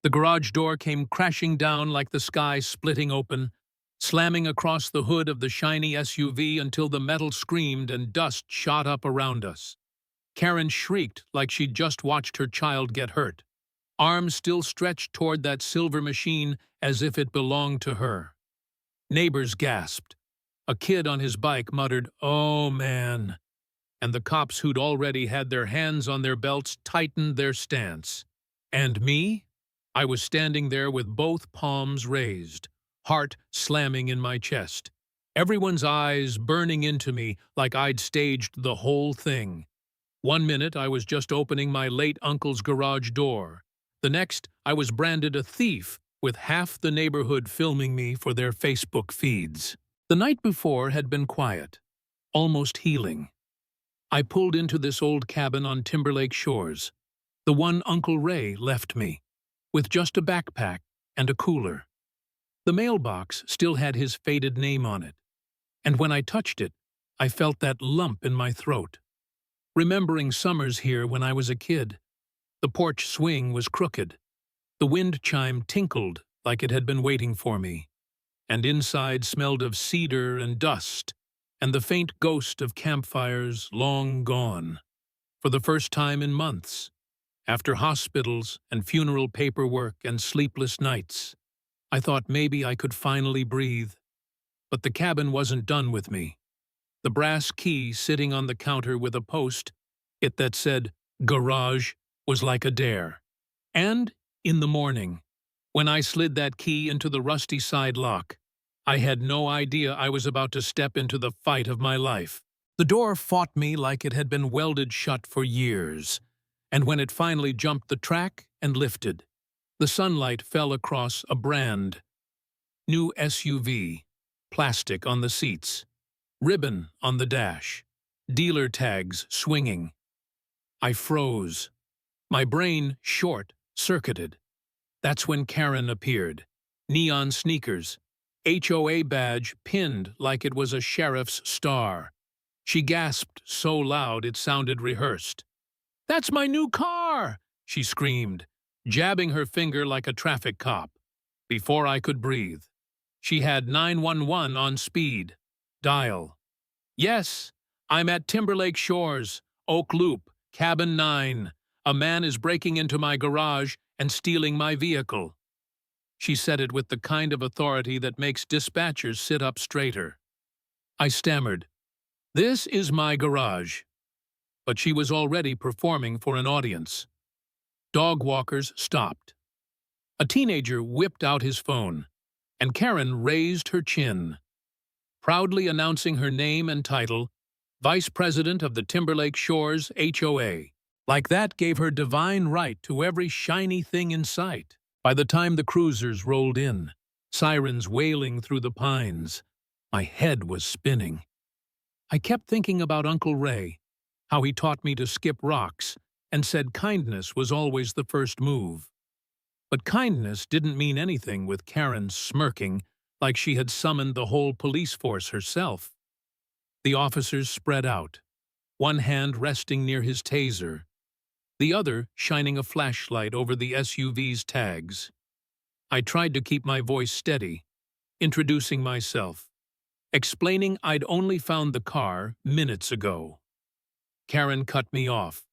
The garage door came crashing down like the sky splitting open, slamming across the hood of the shiny SUV until the metal screamed and dust shot up around us. Karen shrieked like she'd just watched her child get hurt, arms still stretched toward that silver machine as if it belonged to her. Neighbors gasped. A kid on his bike muttered, "Oh, man." And the cops who'd already had their hands on their belts tightened their stance. And me? I was standing there with both palms raised, heart slamming in my chest. Everyone's eyes burning into me like I'd staged the whole thing. One minute I was just opening my late uncle's garage door. The next, I was branded a thief, with half the neighborhood filming me for their Facebook feeds. The night before had been quiet, almost healing. I pulled into this old cabin on Timberlake Shores, the one Uncle Ray left me, with just a backpack and a cooler. The mailbox still had his faded name on it, and when I touched it, I felt that lump in my throat. Remembering summers here when I was a kid, the porch swing was crooked. The wind chime tinkled like it had been waiting for me, and inside smelled of cedar and dust, and the faint ghost of campfires long gone. For the first time in months, after hospitals and funeral paperwork and sleepless nights, I thought maybe I could finally breathe. But the cabin wasn't done with me. The brass key sitting on the counter with a post, it that said, "Garage," was like a dare. And in the morning, when I slid that key into the rusty side lock, I had no idea I was about to step into the fight of my life. The door fought me like it had been welded shut for years, and when it finally jumped the track and lifted, the sunlight fell across a brand new SUV, plastic on the seats, ribbon on the dash, dealer tags swinging. I froze. My brain short-circuited. That's when Karen appeared. Neon sneakers, HOA badge pinned like it was a sheriff's star. She gasped so loud it sounded rehearsed. "That's my new car!" she screamed, jabbing her finger like a traffic cop. Before I could breathe, she had 911 on speed. Dial. "Yes, I'm at Timberlake Shores, Oak Loop, Cabin 9. A man is breaking into my garage and stealing my vehicle." She said it with the kind of authority that makes dispatchers sit up straighter. I stammered, "This is my garage." But she was already performing for an audience. Dog walkers stopped. A teenager whipped out his phone, and Karen raised her chin, proudly announcing her name and title, Vice President of the Timberlake Shores HOA. Like that gave her divine right to every shiny thing in sight. By the time the cruisers rolled in, sirens wailing through the pines, my head was spinning. I kept thinking about Uncle Ray, how he taught me to skip rocks and said kindness was always the first move. But kindness didn't mean anything with Karen smirking like she had summoned the whole police force herself. The officers spread out, one hand resting near his taser, the other shining a flashlight over the SUV's tags. I tried to keep my voice steady, introducing myself, explaining I'd only found the car minutes ago. Karen cut me off,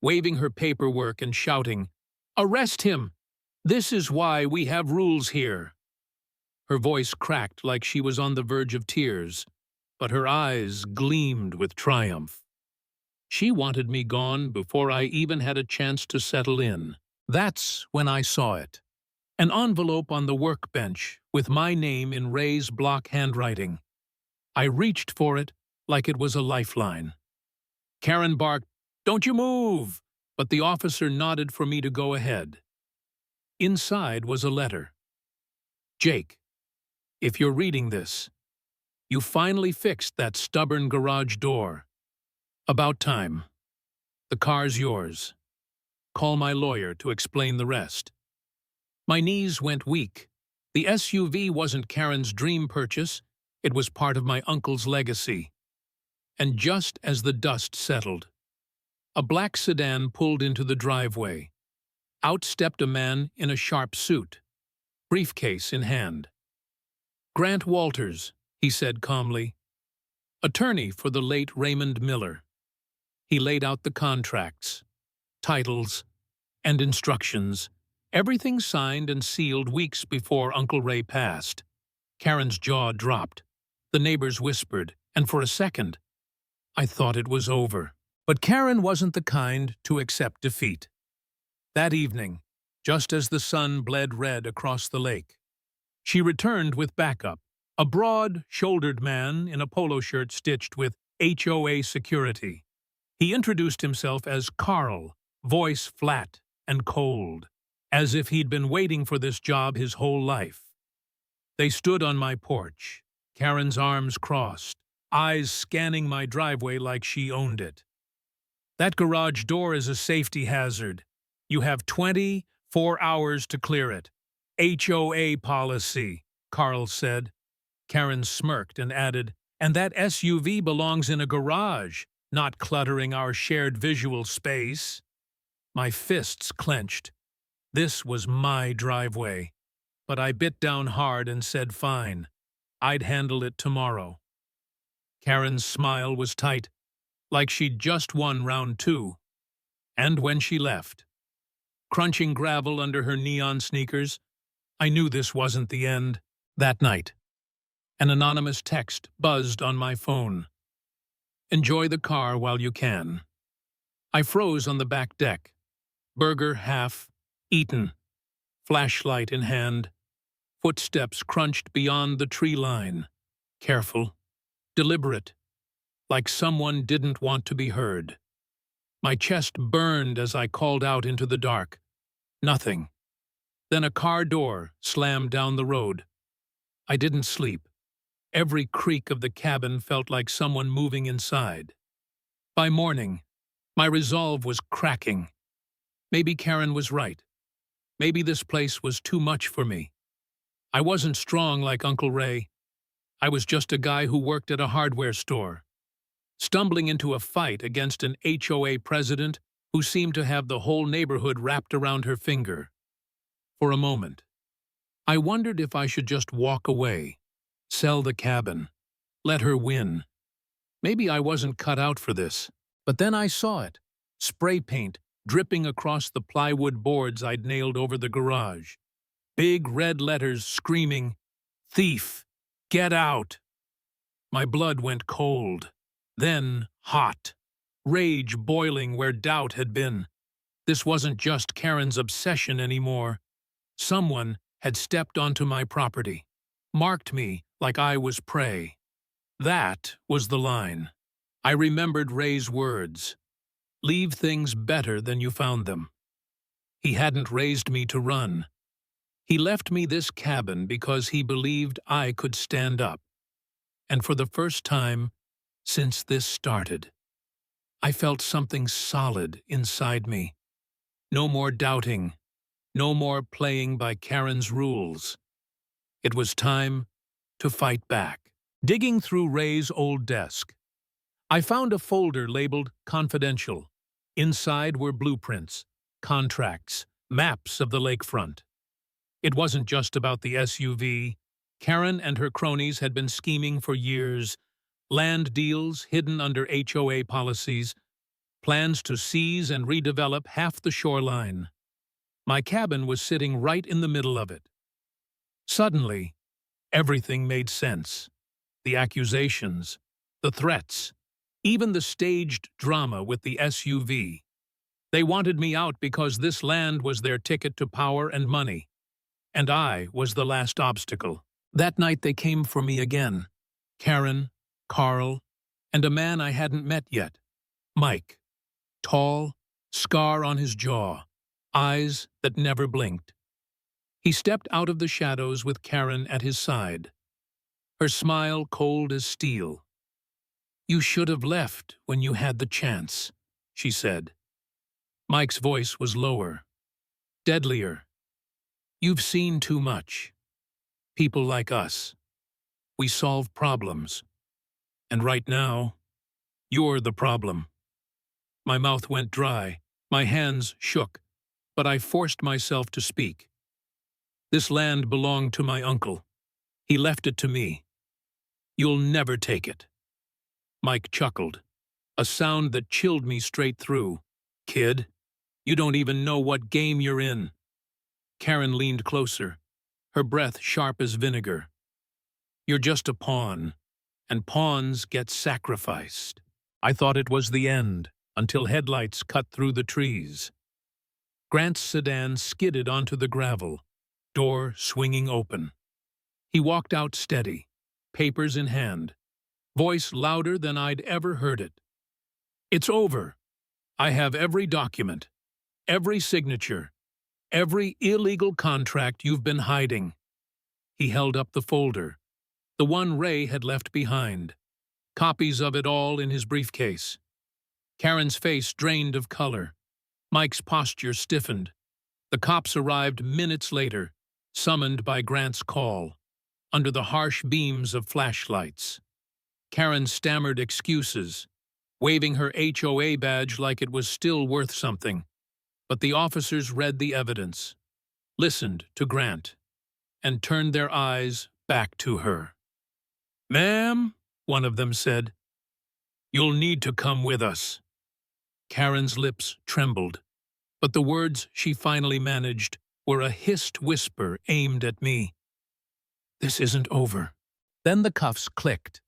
waving her paperwork and shouting, "Arrest him! This is why we have rules here." Her voice cracked like she was on the verge of tears, but her eyes gleamed with triumph. She wanted me gone before I even had a chance to settle in. That's when I saw it. An envelope on the workbench with my name in Ray's block handwriting. I reached for it like it was a lifeline. Karen barked, "Don't you move!" But the officer nodded for me to go ahead. Inside was a letter. "Jake, if you're reading this, you finally fixed that stubborn garage door. About time. The car's yours. Call my lawyer to explain the rest." My knees went weak. The SUV wasn't Karen's dream purchase, it was part of my uncle's legacy. And just as the dust settled, a black sedan pulled into the driveway. Out stepped a man in a sharp suit, briefcase in hand. "Grant Walters," he said calmly, "attorney for the late Raymond Miller." He laid out the contracts, titles, and instructions, everything signed and sealed weeks before Uncle Ray passed. Karen's jaw dropped. The neighbors whispered, and for a second, I thought it was over. But Karen wasn't the kind to accept defeat. That evening, just as the sun bled red across the lake, she returned with backup, a broad-shouldered man in a polo shirt stitched with HOA security. He introduced himself as Carl, voice flat and cold, as if he'd been waiting for this job his whole life. They stood on my porch, Karen's arms crossed, eyes scanning my driveway like she owned it. "That garage door is a safety hazard. You have 24 hours to clear it. HOA policy," Carl said. Karen smirked and added, "And that SUV belongs in a garage, not cluttering our shared visual space." My fists clenched. This was my driveway. But I bit down hard and said fine. I'd handle it tomorrow. Karen's smile was tight, like she'd just won round 2. And when she left, crunching gravel under her neon sneakers, I knew this wasn't the end. That night, an anonymous text buzzed on my phone. "Enjoy the car while you can." I froze on the back deck, burger half eaten, flashlight in hand. Footsteps crunched beyond the tree line. Careful, deliberate, like someone didn't want to be heard. My chest burned as I called out into the dark. Nothing. Then a car door slammed down the road. I didn't sleep. Every creak of the cabin felt like someone moving inside. By morning, my resolve was cracking. Maybe Karen was right. Maybe this place was too much for me. I wasn't strong like Uncle Ray. I was just a guy who worked at a hardware store, stumbling into a fight against an HOA president who seemed to have the whole neighborhood wrapped around her finger. For a moment, I wondered if I should just walk away, sell the cabin, let her win. Maybe I wasn't cut out for this. But then I saw it, spray paint dripping across the plywood boards I'd nailed over the garage. Big red letters screaming, "Thief, get out!" My blood went cold, then hot, rage boiling where doubt had been. This wasn't just Karen's obsession anymore. Someone had stepped onto my property, marked me like I was prey. That was the line. I remembered Ray's words. Leave things better than you found them. He hadn't raised me to run. He left me this cabin because he believed I could stand up. And for the first time since this started, I felt something solid inside me. No more doubting, no more playing by Karen's rules. It was time to fight back. Digging through Ray's old desk, I found a folder labeled Confidential. Inside were blueprints, contracts, maps of the lakefront. It wasn't just about the SUV. Karen and her cronies had been scheming for years. Land deals hidden under HOA policies, plans to seize and redevelop half the shoreline. My cabin was sitting right in the middle of it. Suddenly, everything made sense. The accusations, the threats, even the staged drama with the SUV. They wanted me out because this land was their ticket to power and money, and I was the last obstacle. That night they came for me again. Karen, Carl, and a man I hadn't met yet, Mike. Tall, scar on his jaw, eyes that never blinked. He stepped out of the shadows with Karen at his side, her smile cold as steel. "You should have left when you had the chance," she said. Mike's voice was lower, deadlier. "You've seen too much. People like us. We solve problems. And right now, you're the problem." My mouth went dry, my hands shook, but I forced myself to speak. This land belonged to my uncle. He left it to me. You'll never take it. Mike chuckled, a sound that chilled me straight through. Kid, you don't even know what game you're in. Karen leaned closer, her breath sharp as vinegar. You're just a pawn, and pawns get sacrificed. I thought it was the end, until headlights cut through the trees. Grant's sedan skidded onto the gravel, door swinging open. He walked out steady, papers in hand, voice louder than I'd ever heard it. It's over. I have every document, every signature, every illegal contract you've been hiding. He held up the folder, the one Ray had left behind, copies of it all in his briefcase. Karen's face drained of color. Mike's posture stiffened. The cops arrived minutes later, summoned by Grant's call, under the harsh beams of flashlights. Karen stammered excuses, waving her HOA badge like it was still worth something. But the officers read the evidence, listened to Grant, and turned their eyes back to her. "Ma'am," one of them said, "you'll need to come with us." Karen's lips trembled, but the words she finally managed were a hissed whisper aimed at me. "This isn't over." Then the cuffs clicked,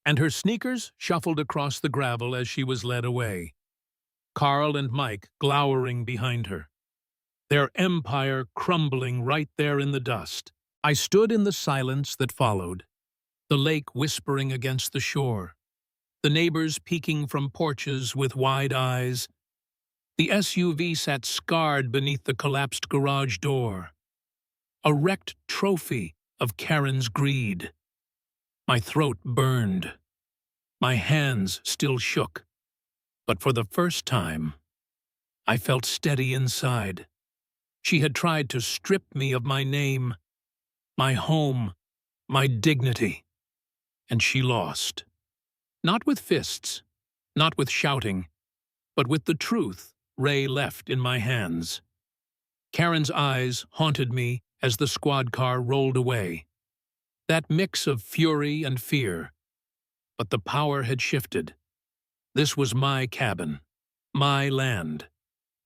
and her sneakers shuffled across the gravel as she was led away. Carl and Mike glowering behind her, their empire crumbling right there in the dust. I stood in the silence that followed, the lake whispering against the shore, the neighbors peeking from porches with wide eyes. The SUV sat scarred beneath the collapsed garage door, a wrecked trophy of Karen's greed. My throat burned. My hands still shook. But for the first time, I felt steady inside. She had tried to strip me of my name, my home, my dignity. And she lost. Not with fists, not with shouting, but with the truth Ray left in my hands. Karen's eyes haunted me as the squad car rolled away. That mix of fury and fear. But the power had shifted. This was my cabin, my land,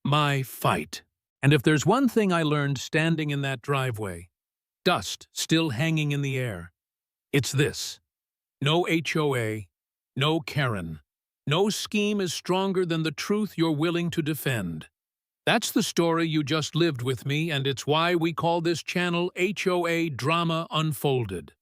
my fight. And if there's one thing I learned standing in that driveway, dust still hanging in the air, it's this. No HOA, no Karen, no scheme is stronger than the truth you're willing to defend. That's the story you just lived with me, and it's why we call this channel HOA Drama Unfolded.